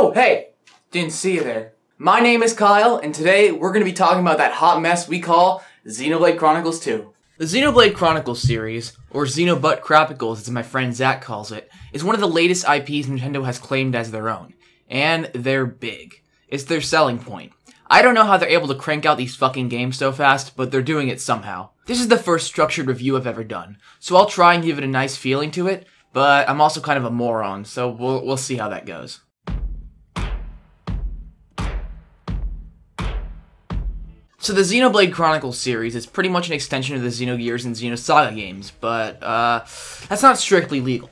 Oh, hey! Didn't see you there. My name is Kyle, and today we're going to be talking about that hot mess we call Xenoblade Chronicles 2. The Xenoblade Chronicles series, or Xenoblade Chronicles as my friend Zach calls it, is one of the latest IPs Nintendo has claimed as their own. And they're big. It's their selling point. I don't know how they're able to crank out these fucking games so fast, but they're doing it somehow. This is the first structured review I've ever done, so I'll try and give it a nice feeling to it, but I'm also kind of a moron, so we'll see how that goes. So the Xenoblade Chronicles series is pretty much an extension of the Xenogears and Xenosaga games, but that's not strictly legal.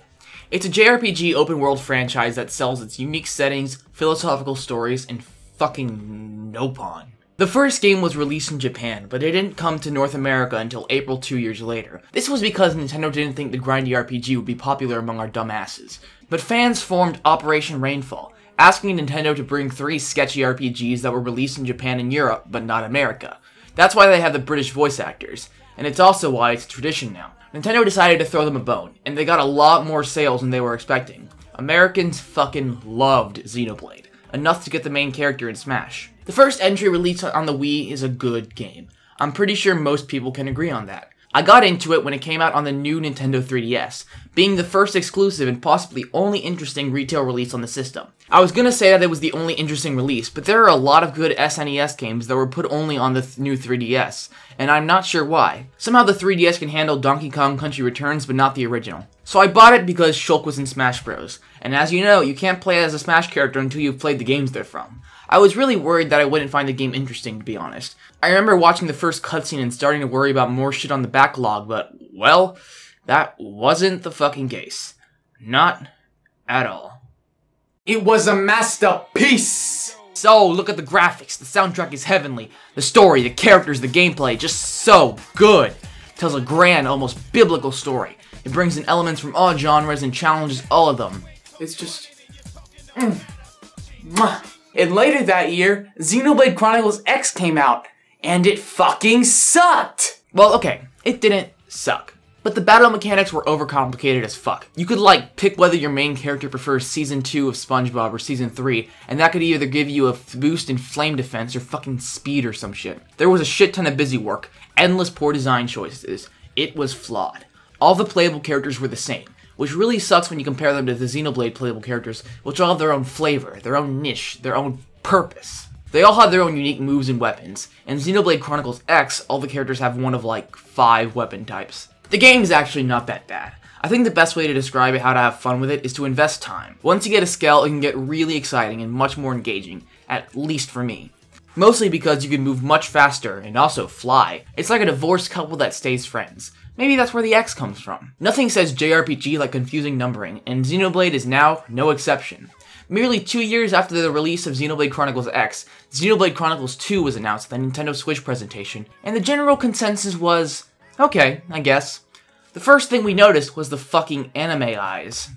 It's a JRPG open-world franchise that sells its unique settings, philosophical stories, and fucking Nopon. The first game was released in Japan, but it didn't come to North America until April 2 years later. This was because Nintendo didn't think the grindy RPG would be popular among our dumbasses. But fans formed Operation Rainfall, asking Nintendo to bring 3 sketchy RPGs that were released in Japan and Europe, but not America. That's why they have the British voice actors, and it's also why it's a tradition now. Nintendo decided to throw them a bone, and they got a lot more sales than they were expecting. Americans fucking loved Xenoblade, enough to get the main character in Smash. The first entry released on the Wii is a good game. I'm pretty sure most people can agree on that. I got into it when it came out on the new Nintendo 3DS, being the first exclusive and possibly only interesting retail release on the system. I was gonna say that it was the only interesting release, but there are a lot of good SNES games that were put only on the new 3DS, and I'm not sure why. Somehow the 3DS can handle Donkey Kong Country Returns, but not the original. So I bought it because Shulk was in Smash Bros. And as you know, you can't play as a Smash character until you've played the games they're from. I was really worried that I wouldn't find the game interesting, to be honest. I remember watching the first cutscene and starting to worry about more shit on the backlog, but, well, that wasn't the fucking case. Not at all. It was a masterpiece! So, look at the graphics, the soundtrack is heavenly, the story, the characters, the gameplay, just so good. It tells a grand, almost biblical story. It brings in elements from all genres and challenges all of them. It's just... And later that year, Xenoblade Chronicles X came out, and it fucking sucked! Well, okay, it didn't suck. But the battle mechanics were overcomplicated as fuck. You could, pick whether your main character prefers Season 2 of SpongeBob or Season 3, and that could either give you a boost in flame defense or fucking speed or some shit. There was a shit ton of busy work, endless poor design choices. It was flawed. All the playable characters were the same, which really sucks when you compare them to the Xenoblade playable characters, which all have their own flavor, their own niche, their own purpose. They all have their own unique moves and weapons, and Xenoblade Chronicles X, all the characters have one of 5 weapon types. The game is actually not that bad. I think the best way to describe how to have fun with it is to invest time. Once you get a skill, it can get really exciting and much more engaging, at least for me. Mostly because you can move much faster and also fly. It's like a divorced couple that stays friends. Maybe that's where the X comes from. Nothing says JRPG like confusing numbering, and Xenoblade is now no exception. Merely 2 years after the release of Xenoblade Chronicles X, Xenoblade Chronicles 2 was announced at the Nintendo Switch presentation, and the general consensus was, okay, I guess. The first thing we noticed was the fucking anime eyes.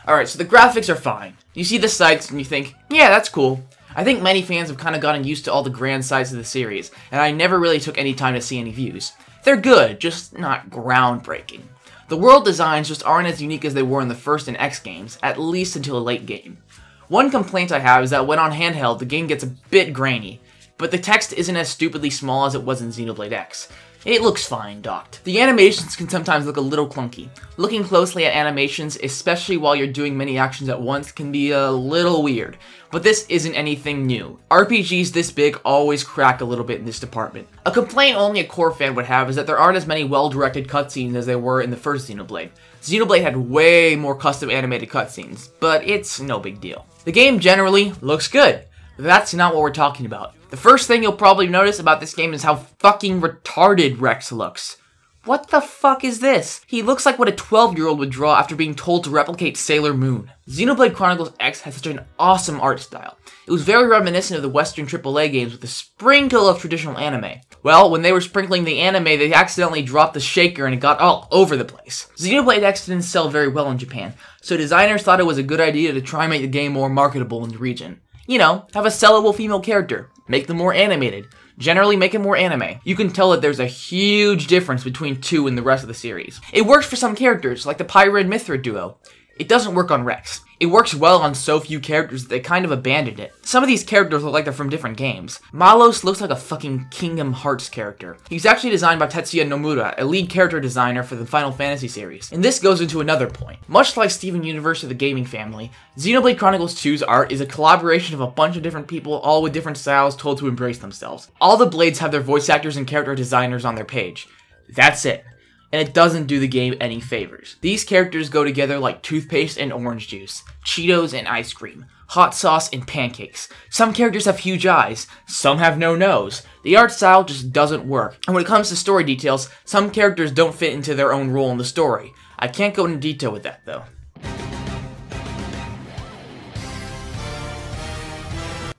Alright, so the graphics are fine. You see the sights and you think, yeah, that's cool. I think many fans have kind of gotten used to all the grand sights of the series, and I never really took any time to see any views. They're good, just not groundbreaking. The world designs just aren't as unique as they were in the first and X games, at least until a late game. One complaint I have is that when on handheld, the game gets a bit grainy, but the text isn't as stupidly small as it was in Xenoblade X. It looks fine docked. The animations can sometimes look a little clunky. Looking closely at animations, especially while you're doing many actions at once, can be a little weird. But this isn't anything new. RPGs this big always crack a little bit in this department. A complaint only a core fan would have is that there aren't as many well-directed cutscenes as there were in the first Xenoblade. Xenoblade had way more custom animated cutscenes, but it's no big deal. The game generally looks good. But that's not what we're talking about. The first thing you'll probably notice about this game is how fucking retarded Rex looks. What the fuck is this? He looks like what a 12-year-old would draw after being told to replicate Sailor Moon. Xenoblade Chronicles X has such an awesome art style. It was very reminiscent of the Western AAA games with a sprinkle of traditional anime. Well, when they were sprinkling the anime, they accidentally dropped the shaker and it got all over the place. Xenoblade X didn't sell very well in Japan, so designers thought it was a good idea to try and make the game more marketable in the region. You know, have a sellable female character, make them more animated, generally make it more anime. You can tell that there's a huge difference between 2 and the rest of the series. It works for some characters, like the Pyra and Mithra duo. It doesn't work on Rex. It works well on so few characters that they kind of abandoned it. Some of these characters look like they're from different games. Malos looks like a fucking Kingdom Hearts character. He's actually designed by Tetsuya Nomura, a lead character designer for the Final Fantasy series. And this goes into another point. Much like Steven Universe of the gaming family, Xenoblade Chronicles 2's art is a collaboration of a bunch of different people, all with different styles told to embrace themselves. All the Blades have their voice actors and character designers on their page. That's it. And it doesn't do the game any favors. These characters go together like toothpaste and orange juice, Cheetos and ice cream, hot sauce and pancakes. Some characters have huge eyes, some have no nose. The art style just doesn't work. And when it comes to story details, some characters don't fit into their own role in the story. I can't go into detail with that though.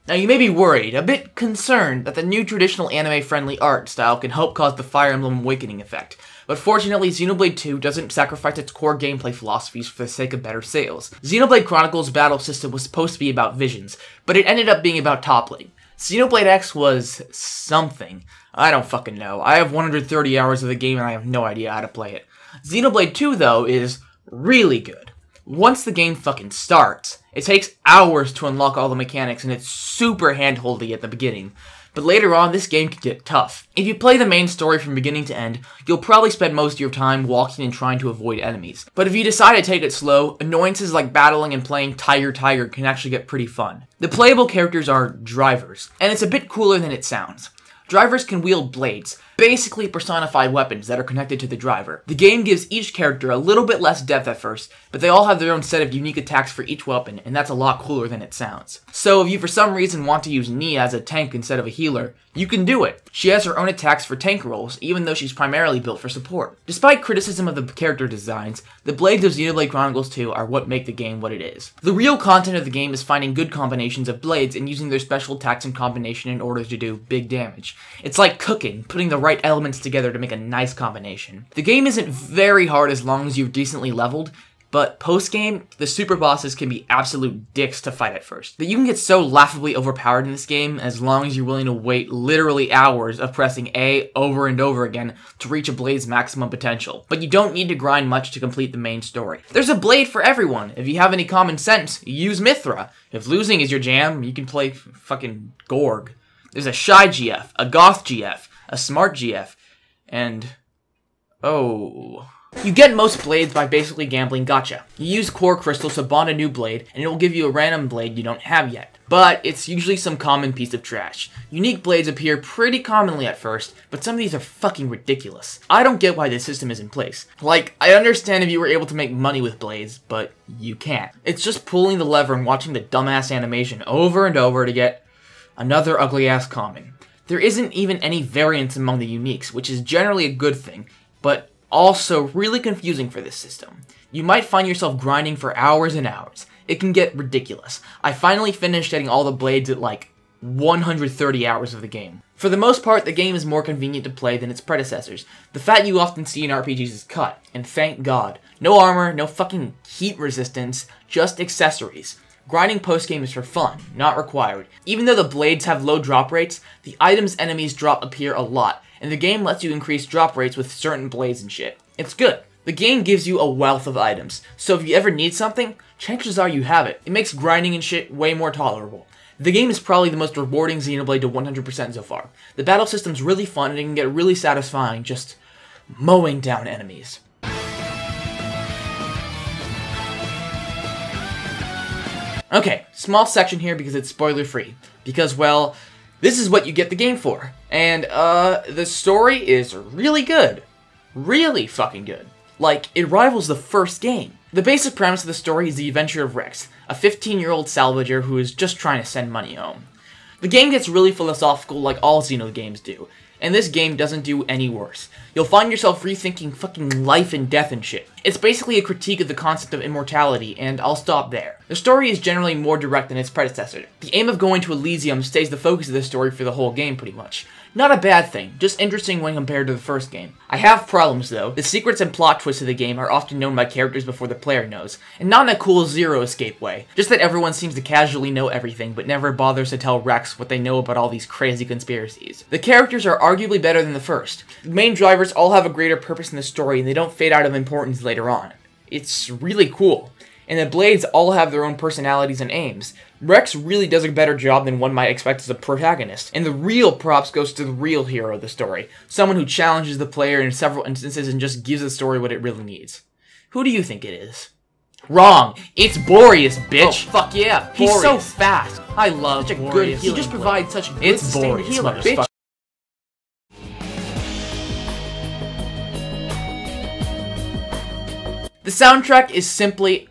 Now you may be worried, a bit concerned, that the new traditional anime-friendly art style can help cause the Fire Emblem Awakening effect. But fortunately, Xenoblade 2 doesn't sacrifice its core gameplay philosophies for the sake of better sales. Xenoblade Chronicles' battle system was supposed to be about visions, but it ended up being about toppling. Xenoblade X was something. I don't fucking know. I have 130 hours of the game and I have no idea how to play it. Xenoblade 2, though, is really good. Once the game fucking starts, it takes hours to unlock all the mechanics and it's super handholdy at the beginning. But later on, this game can get tough. If you play the main story from beginning to end, you'll probably spend most of your time walking and trying to avoid enemies. But if you decide to take it slow, annoyances like battling and playing Tiger Tiger can actually get pretty fun. The playable characters are drivers, and it's a bit cooler than it sounds. Drivers can wield blades, basically personified weapons that are connected to the driver. The game gives each character a little bit less depth at first, but they all have their own set of unique attacks for each weapon, and that's a lot cooler than it sounds. So if you for some reason want to use Nia as a tank instead of a healer, you can do it. She has her own attacks for tank roles, even though she's primarily built for support. Despite criticism of the character designs, the blades of Xenoblade Chronicles 2 are what make the game what it is. The real content of the game is finding good combinations of blades and using their special attacks in combination in order to do big damage. It's like cooking, putting the right elements together to make a nice combination. The game isn't very hard as long as you've decently leveled, but post-game, the super bosses can be absolute dicks to fight at first. But you can get so laughably overpowered in this game as long as you're willing to wait literally hours of pressing A over and over again to reach a blade's maximum potential. But you don't need to grind much to complete the main story. There's a blade for everyone. If you have any common sense, use Mithra. If losing is your jam, you can play fucking Gorg. There's a Shy GF, a Goth GF, a Smart GF, and... oh... You get most blades by basically gambling gacha. You use core crystals to bond a new blade, and it will give you a random blade you don't have yet. But it's usually some common piece of trash. Unique blades appear pretty commonly at first, but some of these are fucking ridiculous. I don't get why this system is in place. Like, I understand if you were able to make money with blades, but you can't. It's just pulling the lever and watching the dumbass animation over and over to get another ugly-ass common. There isn't even any variance among the uniques, which is generally a good thing, but also really confusing for this system. You might find yourself grinding for hours and hours. It can get ridiculous. I finally finished getting all the blades at like 130 hours of the game. For the most part, the game is more convenient to play than its predecessors. The fat you often see in RPGs is cut, and thank God. No armor, no fucking heat resistance, just accessories. Grinding post-game is for fun, not required. Even though the blades have low drop rates, the items enemies drop appear a lot, and the game lets you increase drop rates with certain blades and shit. It's good. The game gives you a wealth of items, so if you ever need something, chances are you have it. It makes grinding and shit way more tolerable. The game is probably the most rewarding Xenoblade to 100% so far. The battle system's really fun and it can get really satisfying just mowing down enemies. Okay, small section here because it's spoiler-free. Because, well, this is what you get the game for. And, the story is really good. Really fucking good. Like, it rivals the first game. The basic premise of the story is the adventure of Rex, a 15-year-old salvager who is just trying to send money home. The game gets really philosophical like all Xeno games do, and this game doesn't do any worse. You'll find yourself rethinking fucking life and death and shit. It's basically a critique of the concept of immortality, and I'll stop there. The story is generally more direct than its predecessor. The aim of going to Elysium stays the focus of the story for the whole game, pretty much. Not a bad thing, just interesting when compared to the first game. I have problems though. The secrets and plot twists of the game are often known by characters before the player knows, and not in a cool Zero Escape way. Just that everyone seems to casually know everything, but never bothers to tell Rex what they know about all these crazy conspiracies. The characters are arguably better than the first. The main drivers all have a greater purpose in the story, and they don't fade out of importance later on. It's really cool. And the Blades all have their own personalities and aims. Rex really does a better job than one might expect as a protagonist, and the real props goes to the real hero of the story, someone who challenges the player in several instances and just gives the story what it really needs. Who do you think it is? Wrong! It's Boreas, bitch! Oh, fuck yeah! Boreas. He's so fast! I love such a Boreas. Good healing. He just provides such good it's Boreas, healer, bitch! The soundtrack is simply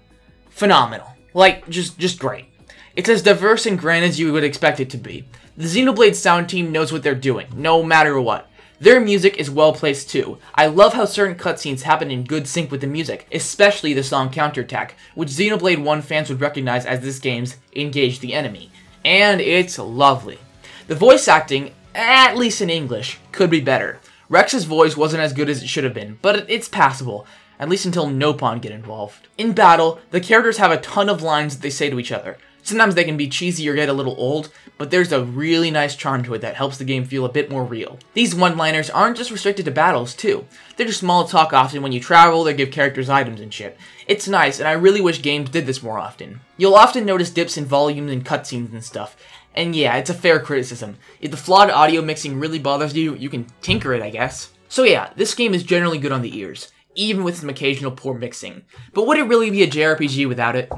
phenomenal. Like, just great. It's as diverse and grand as you would expect it to be. The Xenoblade sound team knows what they're doing, no matter what. Their music is well placed too. I love how certain cutscenes happen in good sync with the music, especially the song Counterattack, which Xenoblade 1 fans would recognize as this game's Engage the Enemy. And it's lovely. The voice acting, at least in English, could be better. Rex's voice wasn't as good as it should have been, but it's passable. At least until Nopon get involved. In battle, the characters have a ton of lines that they say to each other. Sometimes they can be cheesy or get a little old, but there's a really nice charm to it that helps the game feel a bit more real. These one-liners aren't just restricted to battles, too. They're just small talk often when you travel, they give characters items and shit. It's nice, and I really wish games did this more often. You'll often notice dips in volumes and cutscenes and stuff. And yeah, it's a fair criticism. If the flawed audio mixing really bothers you, you can tinker it, I guess. So yeah, this game is generally good on the ears, even with some occasional poor mixing. But would it really be a JRPG without it?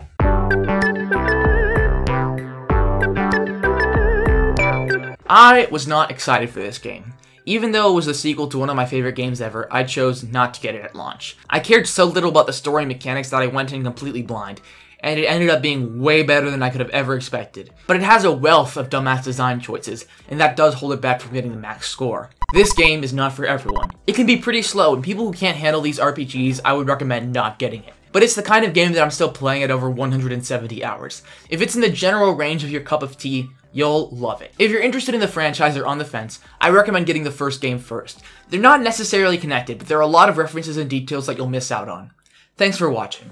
I was not excited for this game. Even though it was the sequel to one of my favorite games ever, I chose not to get it at launch. I cared so little about the story mechanics that I went in completely blind, and it ended up being way better than I could have ever expected. But it has a wealth of dumbass design choices, and that does hold it back from getting the max score. This game is not for everyone. It can be pretty slow, and people who can't handle these RPGs, I would recommend not getting it. But it's the kind of game that I'm still playing at over 170 hours. If it's in the general range of your cup of tea, you'll love it. If you're interested in the franchise or on the fence, I recommend getting the first game first. They're not necessarily connected, but there are a lot of references and details that you'll miss out on. Thanks for watching.